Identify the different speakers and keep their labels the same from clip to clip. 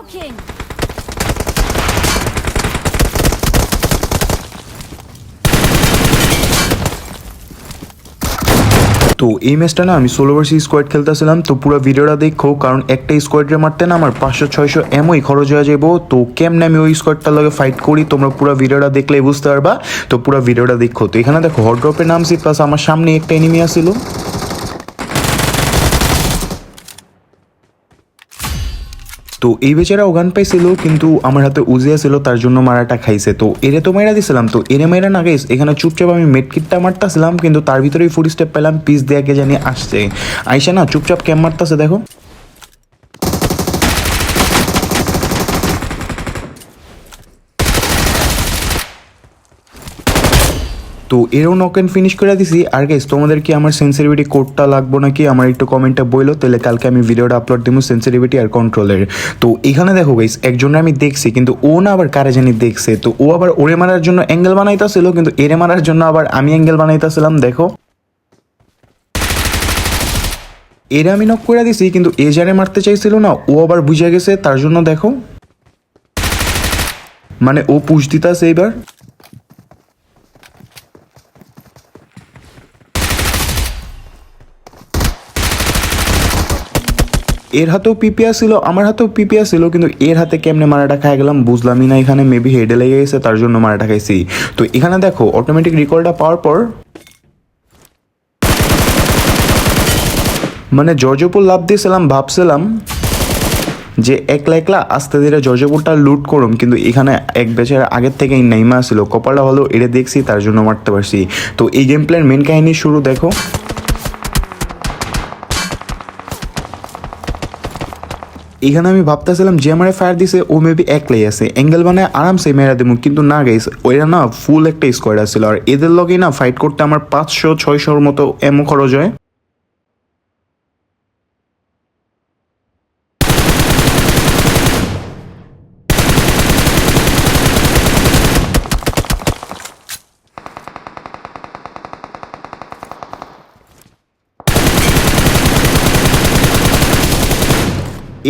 Speaker 1: Smoking!
Speaker 2: তো এই ম্যাচটা না আমি সোলো ভার্সেস স্কোয়াড খেলতেছিলাম। তো পুরো ভিডিওটা দেখো, কারণ একটা স্কোয়াডে মারতে না আমার 500-600 এমওই খরচ হয়ে যাবো। তো কেমনে আমি ওই স্কোয়াডটার লগে ফাইট করি তোমরা পুরো ভিডিওটা দেখলেই বুঝতে পারবা। তো পুরো ভিডিওটা দেখো। তো এখানে দেখো হট ড্রপের নামছি, প্লাস আমার সামনে একটা এনিমি আসছিল। তো এই বেচারা গান পাইছিল, কিন্তু আমার হাতে উজিয়া ছিল, তার জন্য মারাটা খাইছে। তো এরে তো মাইরা দিছিলাম। তো এরে মাইরা না গাইস, এখানে চুপচাপ আমি মেডকিটটা মারতাছিলাম, কিন্তু তার ভিতরেই ফুড স্টেপ পেলাম, পিস দিয়ে কে জানি আসছে। আইসা না চুপচাপ ক্যাম মারতাছে দেখো। তো এরও নক অ্যান্ড ফিনিশ করে দিছি। আর গাইস তোমাদের কি আমার সেন্সিটিভিটি কোডটা লাগবো নাকি আমার একটু কমেন্টে বইলো, তাহলে কালকে আমি ভিডিওটা আপলোড দিব সেন্সিটিভিটি আর কন্ট্রোলের। তো এখানে দেখো গাইস, একজনের আমি দেখছি, কিন্তু ও না আবার কারে জানি দেখছে। তো ও আবার ওরে মারার জন্য অ্যাঙ্গেল বানাইতেছিল, কিন্তু এরে মারার জন্য আবার আমি অ্যাঙ্গেল বানাইতেছিলাম দেখো। এরে আমি নক করে দিছি, কিন্তু এ যারে মারতে চাইছিল না ও আবার বুঝে গেছে, তার জন্য দেখো মানে ও পুশ দিতাছে এবার। এর হাতেও পিপিয়া ছিল, আমার হাতেও পিপিয়া ছিল, কিন্তু এর হাতে কেমনে মারাটা খাই গেলাম বুঝলামই না। এখানে মেবি হেডে লেগে গেছে, তার জন্য মারাটা খাইছি। তো এখানে দেখো অটোমেটিক রিকলটা পাওয়ার পর মানে জর্জপুর লাভ দিয়েছিলাম, ভাবছিলাম যে একলা একলা আস্তে ধীরে জর্জপুরটা লুট করুম, কিন্তু এখানে এক বেচারা আগের থেকেই নাইমা ছিল। কপালটা হলো এটা দেখছি, তার জন্য মারতে পারছি। তো এই গেম প্লের মেন কাহিনী শুরু দেখো। এখানে আমি ভাবতেছিলাম যে আমার ফায়ার দিছে ও মেবি একলাই আছে, অ্যাঙ্গেল বানায় আরামসে মেরা দেবো, কিন্তু না গাইস, ওইটা না ফুল একটা স্কোয়াড আসছিল। আর এদের লগেই না ফাইট করতে আমার 500-600 মতো এমও খরচ হয়।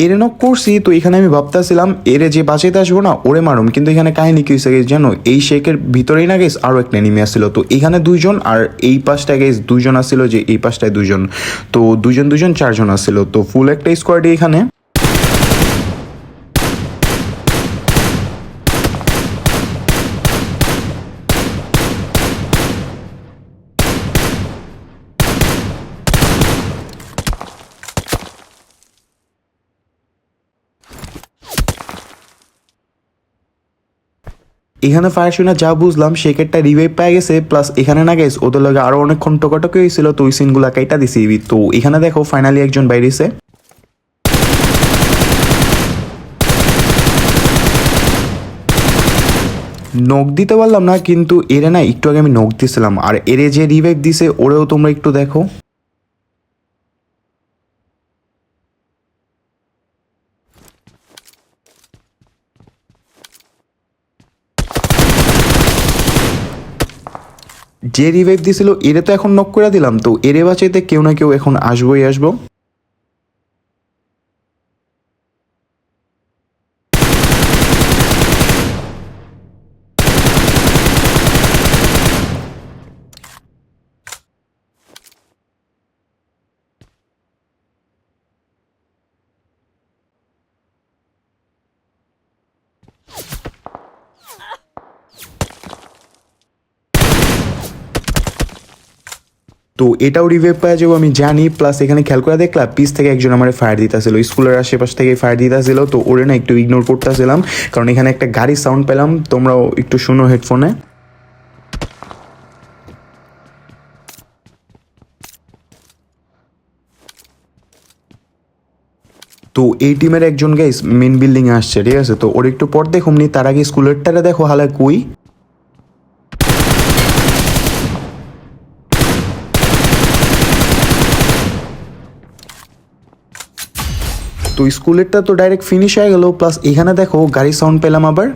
Speaker 2: এরে নক করছি। তো এখানে আমি ভাবতেছিলাম এরে যে বাঁচাইতে আসবো না ওরে মারুম, কিন্তু এখানে কাহিনী কি হয়েছে গেছে জানো, এই শেকের ভিতরেই না গেছে আরও একটা এনিমি আসছিল। তো এখানে দুইজন, আর এই পাশটায় গেছে দুইজন আসছিল, যে এই পাশটায় দুইজন। তো দুইজন দুইজন 4জন আসছিল। তো ফুল একটা স্কোয়াডই এখানে। এখানে ফায়ার শুনে যা বুঝলাম শেকেরটা রিভাইভ পেয়ে গেছে, প্লাস এখানে না গেছে ওদের লগে আরো অনেকক্ষণ টকাটকি হয়েছিল। তো ওই সিনগুলা কাইটা দিছি। তো এখানে দেখো ফাইনালি একজন বাইরেছে। নক দিতে পারলাম না, কিন্তু এরে না একটু আগে আমি নক দিছিলাম, আর এরে যে রিভাইভ দিছে ওরেও তোমরা একটু দেখো। যে রিভাইভ দিছিল এরে তো এখন নক করে দিলাম। তো এরে বাঁচাইতে কেউ না কেউ এখন আসবোই আসবো। তো এটাও রিভাইভ পাওয়া যাবো আমি জানি, প্লাস এখানে খেয়াল করে দেখলাম পিস থেকে একজন আমার ফায়ার দিতেছিল, স্কুলের আশেপাশ থেকে ফায়ার দিতেছিল। তো ওরে না একটু ইগনোর করতেছিলাম, কারণ এখানে একটা গাড়ির সাউন্ড পেলাম, তোমরাও একটু শুনো হেডফোনে। তো এই টিমের একজন গাইস মেন বিল্ডিং এ আসছে, ঠিক আছে। তো ওর একটু পর দেখুমনি, তার আগে স্কুলেরটারে দেখো হালা কই। তো স্কুলেরটা তো ডাইরেক্ট ফিনিশ হয়ে গেল, প্লাস এখানে দেখো গাড়ির সাউন্ড পেলাম আবার।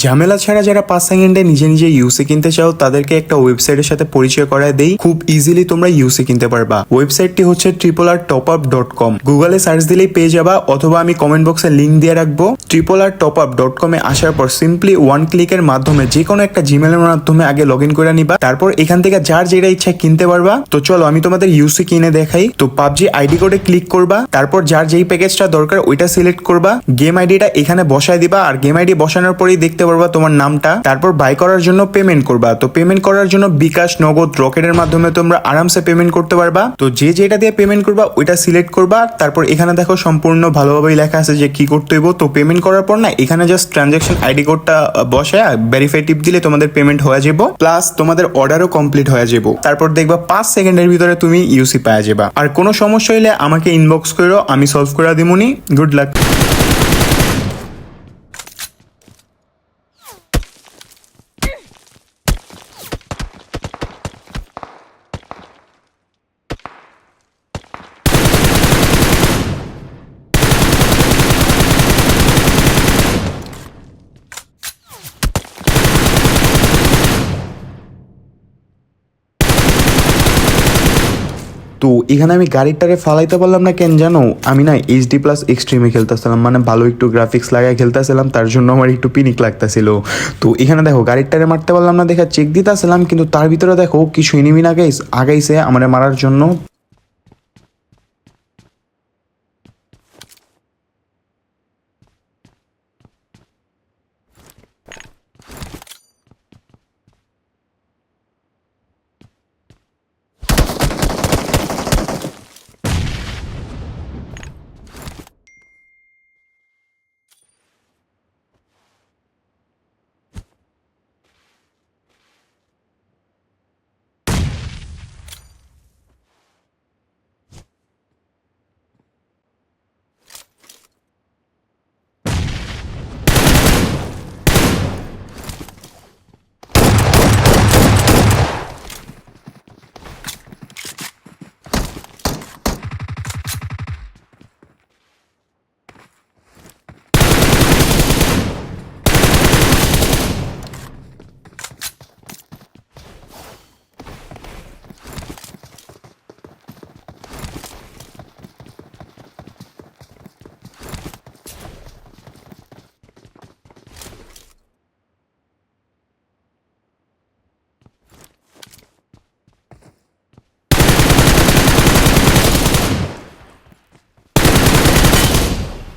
Speaker 2: ঝামেলা ছাড়া যারা 5 সেকেন্ডে নিজে নিজে ইউসি কিনতে চাও তাদেরকে একটা ওয়েবসাইটের সাথে পরিচয় করায় দেই। খুব ইজিলি তোমরা ইউসি কিনতে পারবা। ওয়েবসাইটটি হচ্ছে rrtopup.com। গুগলে সার্চ দিলেই পেয়ে যাবা, অথবা আমি কমেন্ট বক্সে লিংক দিয়ে রাখবো। rrtopup.com এ আসার পর সিম্পলি ওয়ান ক্লিকের মাধ্যমে যে কোনো একটা জিমেলের মাধ্যমে আগে লগ ইন করে নিবা। তারপর এখান থেকে যার যেটা ইচ্ছা কিনতে পারবা। তো চলো আমি তোমাদের ইউসি কিনে দেখাই। তো পাবজি আইডি কোডে ক্লিক করবা, তারপর যার যেই প্যাকেজটা দরকার ওইটা সিলেক্ট করবা, গেম আইডিটা এখানে বসায় দিবা, আর গেম আইডি বসানোর পরেই দেখতে পারবা তোমার নামটা। তারপর বাই করার জন্য পেমেন্ট করবা। তো পেমেন্ট করার জন্য বিকাশ, নগদ, রকেটের মাধ্যমে তোমরা আরামসে পেমেন্ট করতে পারবা। তো যে যেটা দিয়ে পেমেন্ট করবা ওইটা সিলেক্ট করবা। তারপর এখানে দেখো সম্পূর্ণ ভালোভাবেই লেখা আছে যে কি করতে হইব। তো পেমেন্ট করার পর না এখানে জাস্ট ট্রানজাকশন আইডি কোডটা বসায় ভেরিফাই টিপ দিলে তোমাদের পেমেন্ট হয়ে যাবো, প্লাস তোমাদের অর্ডারও কমপ্লিট হয়ে যাবো। তারপর দেখবা 5 সেকেন্ডের ভিতরে তুমি ইউসি পাওয়া যাবা। আর কোনো সমস্যা হইলে আমাকে ইনবক্স করো, আমি সলভ করে দিমুনি। Good luck. তো এখানে আমি গাড়িটারে ফালাইতে পারলাম না কেন জানো? আমি না এইচডি প্লাস এক্সট্রিমে খেলতেছিলাম, মানে ভালো একটু গ্রাফিক্স লাগায় খেলতেছিলাম, তার জন্য আমার একটু পিনিক লাগতেছিল। তো এখানে দেখো গাড়িটারে মারতে পারলাম না দেখা চেক দিতেছিলাম, কিন্তু তার ভিতরে দেখো কিছু এনিমি আগাইছে আমার মারার জন্য।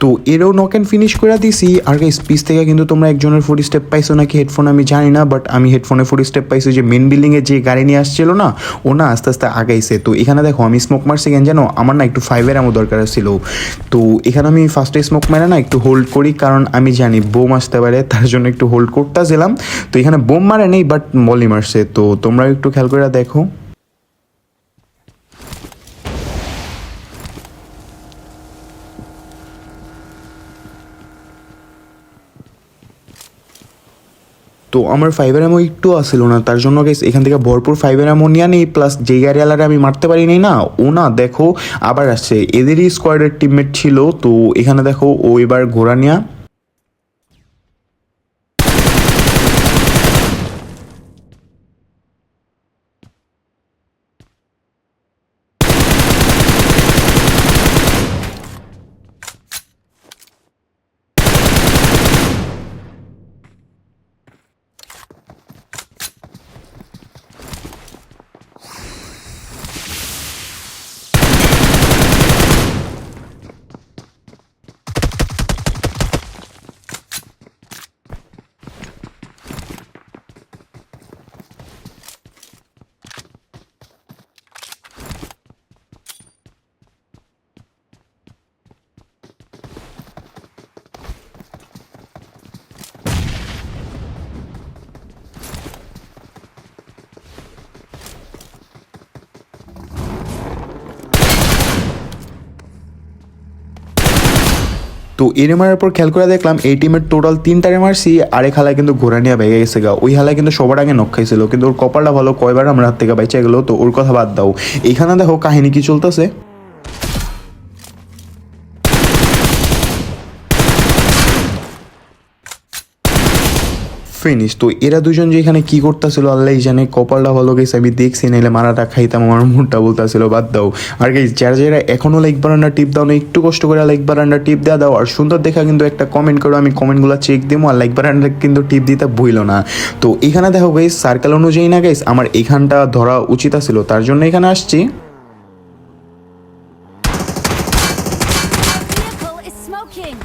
Speaker 2: তো এরও নক অ্যান্ড ফিনিশ করে দিছি। আর স্পিচ থেকে কিন্তু তোমরা একজনের ফুড স্টেপ পাইছো নাকি হেডফোন আমি জানি না, বাট আমি হেডফোনে ফুড স্টেপ পাইছি যে মেন বিল্ডিংয়ে যে গাড়ি নিয়ে আসছিল না, ও না আস্তে আস্তে আগাইছে। তো এখানে দেখো আমি স্মোক মারছি কেন জানো? আমার না একটু 5-এর এমন দরকার ছিল। তো এখানে আমি ফার্স্টে স্মোক মারে না একটু হোল্ড করি, কারণ আমি জানি বোম আসতে পারে, তার জন্য একটু হোল্ড করতেছিলাম। তো এখানে বোম মারে নেই, বাট মলি মারছে। তো তোমরা একটু খেয়াল করে দেখো। তো আমার 5-এর এমন একটু আসছিল না, তার জন্য গাইস এখান থেকে ভরপুর 5-এর এমন নিয়ে নেই, প্লাস যেই গাড়িওয়ালারে আমি মারতে পারিনি না, ও না দেখো আবার আসছে। এদেরই স্কোয়াডের টিমমেট ছিল। তো এখানে দেখো ও এবার ঘোড়া নিয়া তো এরে মারার পর খেয়াল করে দেখলাম এই টিমের টোটাল 3টারে মারছি, আরেক হালায় কিন্তু ঘোরা নিয়ে বেগে গেছে গা। ওই হালায় কিন্তু সবার আগে নক খাইছিল, কিন্তু ওর কপালটা ভালো, কয়বার আমরা হাত থেকে বাইচে গেলো। তো ওর কথা বাদ দাও, এখানে দেখো কাহিনী কি চলতেছে। ফিনিশ। তো এরা দুজন যে এখানে কি করতেছিল আল্লাহ জানে, কপালটা ভালো গেছে আমি দেখছি, নাইলে মারাটা খাইতাম, আমার মুডটা বলতেছিল বাদ দাও। আর গাইস যারা যারা এখনও লাইক বাটনটা টিপ দাও না, একটু কষ্ট করে লাইক বাটনটা টিপ দেওয়া দাও, আর সুন্দর দেখা কিন্তু একটা কমেন্ট করো, আমি কমেন্টগুলো চেক দিব, আর লাইক বাটনটা কিন্তু টিপ দিতে ভুলো না। তো এখানে দেখো গাইস সার্কেল অনুযায়ী না গাইস আমার এখানটা ধরা উচিত ছিল, তার জন্য এখানে আসছি।
Speaker 1: Vehicle is smoking.